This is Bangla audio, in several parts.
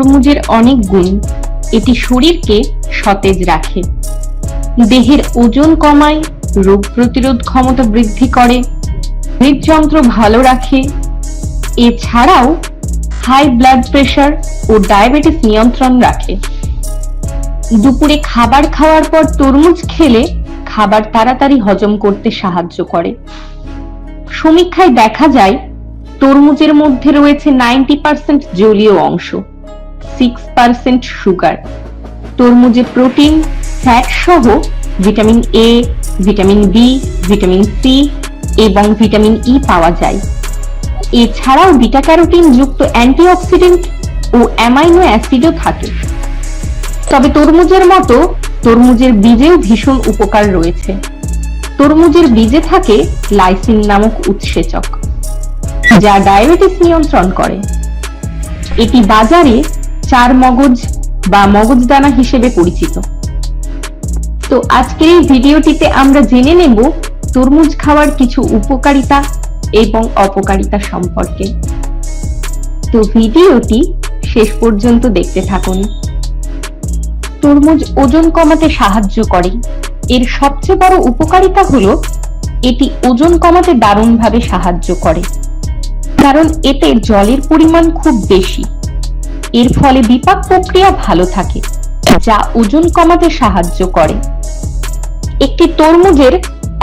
তরমুজের অনেক গুণ। এটি শরীরকে সতেজ রাখে, দেহের ওজন কমায়, রোগ প্রতিরোধ ক্ষমতা বৃদ্ধি করে, হৃদযন্ত্র ভালো রাখে। এছাড়াও হাই ব্লাড প্রেশার ও ডায়াবেটিস নিয়ন্ত্রণ রাখে। দুপুরে খাবার খাওয়ার পর তরমুজ খেলে খাবার তাড়াতাড়ি হজম করতে সাহায্য করে। সমীক্ষায় দেখা যায় তরমুজের মধ্যে রয়েছে 90% জলীয় অংশ, 6% সুগার। তরমুজে প্রোটিন, ফ্যাট সহ vitamin A, vitamin B, vitamin C এবং ভিটামিন ই পাওয়া যায়। এছাড়াও বিটা ক্যারোটিন যুক্ত অ্যান্টিঅক্সিডেন্ট ও অ্যামাইনো অ্যাসিডও থাকে। তবে তরমুজের মতো তরমুজের বীজেও ভীষণ উপকার রয়েছে। তরমুজের বীজে থাকে লাইসিন নামক উৎসেচক, যা ডায়াবেটিস নিয়ন্ত্রণ করে। এটি বাজারে চার মগজ বা মগজদানা হিসেবে পরিচিত। তো আজকের এই ভিডিওটিতে আমরা জেনে নেব তরমুজ খাওয়ার কিছু উপকারিতা এবং অপকারিতা সম্পর্কে। তো ভিডিওটি শেষ পর্যন্ত দেখতে থাকুন। তরমুজ ওজন কমাতে সাহায্য করে। এর সবচেয়ে বড় উপকারিতা হলো এটি ওজন কমাতে দারুণভাবে সাহায্য করে, কারণ এতে জলের পরিমাণ খুব বেশি। এর ফলে বিপাক প্রক্রিয়া ভালো থাকে, যা ওজন কমাতে সাহায্য করে। একটি তরমুজের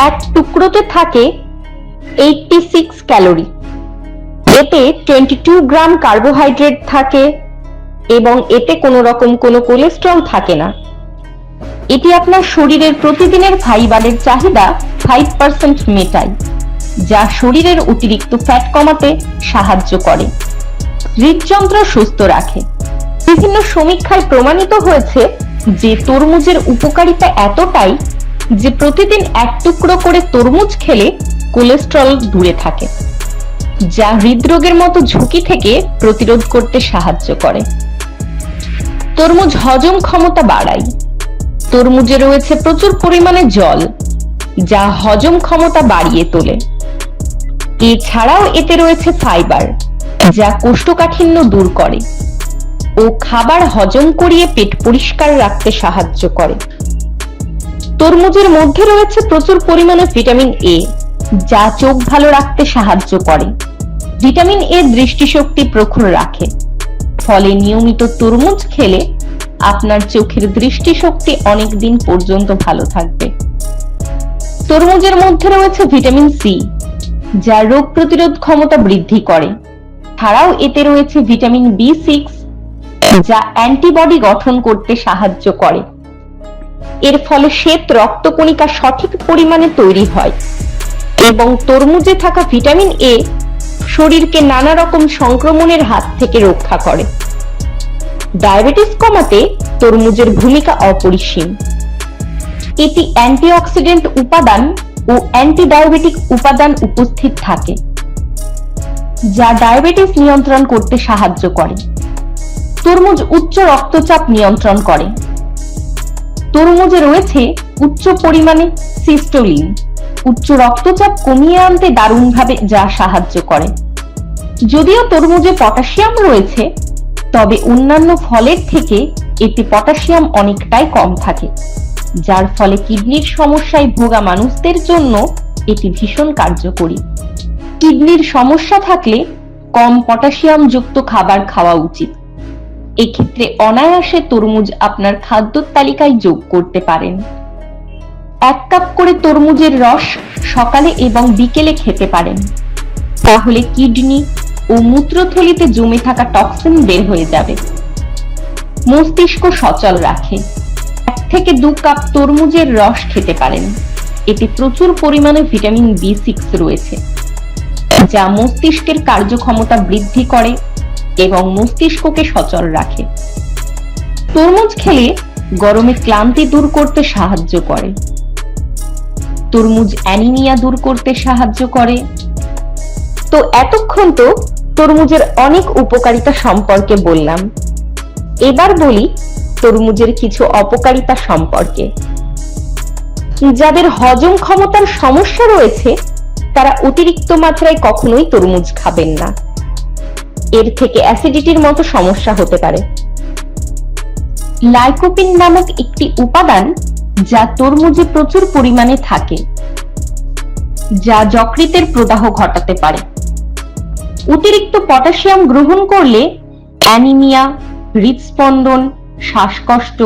এক টুকরোতে থাকে 86 ক্যালোরি। এতে 22 গ্রাম কার্বোহাইড্রেট থাকে এবং এতে কোনো রকম কোনো কোলেস্টেরল থাকে না। এটি আপনার শরীরের প্রতিদিনের ফাইবারের চাহিদা 5% মেটায়, যা শরীরের অতিরিক্ত ফ্যাট কমাতে সাহায্য করে। হৃদযন্ত্র সুস্থ রাখে। বিভিন্ন সমীক্ষায় প্রমাণিত হয়েছে যে তরমুজের উপকারিতা এতটাই যে প্রতিদিন এক টুকরো করে তরমুজ খেলে কোলেস্টেরল দূরে থাকে, যা হৃদরোগের মতো ঝুঁকি থেকে প্রতিরোধ করতে সাহায্য করে। তরমুজ হজম ক্ষমতা বাড়ায়। তরমুজে রয়েছে প্রচুর পরিমাণে জল, যা হজম ক্ষমতা বাড়িয়ে তোলে। এছাড়াও এতে রয়েছে ফাইবার, যা কোষ্ঠকাঠিন্য দূর করে ও খাবার হজম করিয়ে পেট পরিষ্কার রাখতে সাহায্য করে। তরমুজের মধ্যে রয়েছে প্রচুর পরিমাণে ভিটামিন এ, যা চোখ ভালো রাখতে সাহায্য করে। ভিটামিন এ দৃষ্টিশক্তি প্রখর রাখে, ফলে নিয়মিত তরমুজ খেলে আপনার চোখের দৃষ্টিশক্তি অনেক দিন পর্যন্ত ভালো থাকবে। তরমুজের মধ্যে রয়েছে ভিটামিন সি, যা রোগ প্রতিরোধ ক্ষমতা বৃদ্ধি করে। ছাড়াও এতে রয়েছে ভিটামিন বি6, যা অ্যান্টিবডি গঠন করতে সাহায্য করে। এর ফলে শ্বেত রক্তকণিকা সঠিক পরিমাণে তৈরি হয় এবং তরমুজে থাকা ভিটামিন এ শরীরকে নানা রকম সংক্রমণের হাত থেকে রক্ষা করে। ডায়াবেটিস কমাতে তরমুজের ভূমিকা অপরিসীম। এটি অ্যান্টিঅক্সিডেন্ট উপাদান ও অ্যান্টিডায়াবেটিক উপাদান উপস্থিত থাকে, যা ডায়াবেটিস নিয়ন্ত্রণ করতে সাহায্য করে। তরমুজ উচ্চ রক্তচাপ নিয়ন্ত্রণ করে। তরমুজে রয়েছে উচ্চ পরিমাণে সিস্টোলিন, উচ্চ রক্তচাপ কমিয়ে আনতে দারুণভাবে যা সাহায্য করে। যদিও তরমুজে পটাশিয়াম রয়েছে, তবে অন্যান্য ফলের থেকে এতে পটাশিয়াম অনেকটাই কম থাকে, যার ফলে কিডনির সমস্যায় ভোগা মানুষদের জন্য এটি ভীষণ কার্যকরী। কিডনির সমস্যা থাকলে কম পটাশিয়াম যুক্ত খাবার খাওয়া উচিত। এক্ষেত্রে অনায়াসে তরমুজ আপনার খাদ্য তালিকায় যোগ করতে পারেন। 1 কাপ করে তরমুজের রস সকালে এবং বিকেলে খেতে পারেন, তাহলে কিডনি ও মূত্রথলিতে জমে থাকা টক্সিন বের হয়ে যাবে। মস্তিষ্ক সচল রাখে। 1 থেকে 2 কাপ তরমুজের রস খেতে পারেন। এতে প্রচুর পরিমাণে ভিটামিন বি6 রয়েছে, যা মস্তিষ্কের কার্যক্ষমতা বৃদ্ধি করে এবং মস্তিষ্ককে সচল রাখে। তরমুজ খেলে গরমে ক্লান্তি দূর করতে সাহায্য করে। তরমুজ অ্যানিমিয়া দূর করতে সাহায্য করে। তো এতক্ষণ তো তরমুজের অনেক উপকারিতা সম্পর্কে বললাম। এবার বলি তরমুজের কিছু অপকারিতা সম্পর্কে। যাদের হজম ক্ষমতার সমস্যা রয়েছে তারা অতিরিক্ত মাত্রায় কখনোই তরমুজ খাবেন না। এর থেকে অ্যাসিডিটির মতো সমস্যা হতে পারে। লাইকোপিন নামক একটি উপাদান যা তরমুজে প্রচুর পরিমাণে থাকে, যা যকৃতের প্রদাহ ঘটাতে পারে। অতিরিক্ত পটাশিয়াম গ্রহণ করলে অ্যানিমিয়া, হৃদস্পন্দন, শ্বাসকষ্ট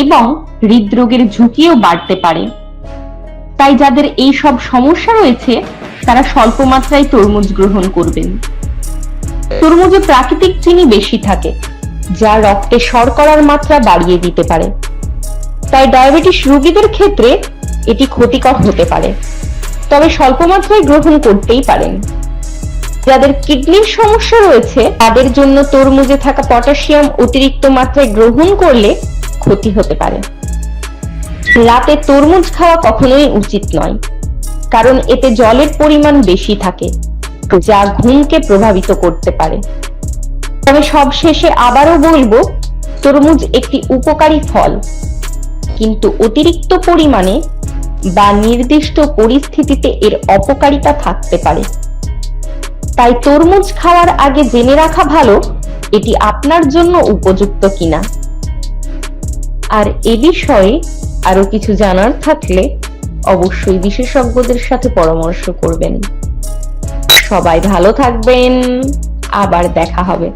এবং হৃদরোগের ঝুঁকিও বাড়তে পারে। তাই যাদের এই সব সমস্যা রয়েছে তারা স্বল্প মাত্রায় তরমুজ গ্রহণ করবেন। তরমুজে প্রাকৃতিক চিনি বেশি থাকে, যা রক্তে শর্করার মাত্রা বাড়িয়ে দিতে পারে। তাই ডায়াবেটিস রোগীদের ক্ষেত্রে এটি ক্ষতিকর হতে পারে, তবে স্বল্প মাত্রায় গ্রহণ করতেই পারেন। যাদের কিডনির সমস্যা রয়েছে তাদের জন্য তরমুজে থাকা পটাশিয়াম অতিরিক্ত মাত্রায় গ্রহণ করলে ক্ষতি হতে পারে। রাতে তরমুজ খাওয়া কখনোই উচিত নয়, কারণ এতে জলের পরিমাণ বেশি থাকে, যা ঘুমকে প্রভাবিত করতে পারে। তবে সবশেষে আবারও বলবো, তরমুজ একটি উপকারী ফল, কিন্তু অতিরিক্ত পরিমাণে বা নির্দিষ্ট পরিস্থিতিতে এর অপকারিতা থাকতে পারে। তাই তরমুজ খাওয়ার আগে জেনে রাখা ভালো এটি আপনার জন্য উপযুক্ত কিনা। আর এ বিষয়ে আরো কিছু জানার থাকলে অবশ্যই বিশেষজ্ঞদের সাথে পরামর্শ করবেন। সবাই ভালো থাকবেন, আবার দেখা হবে।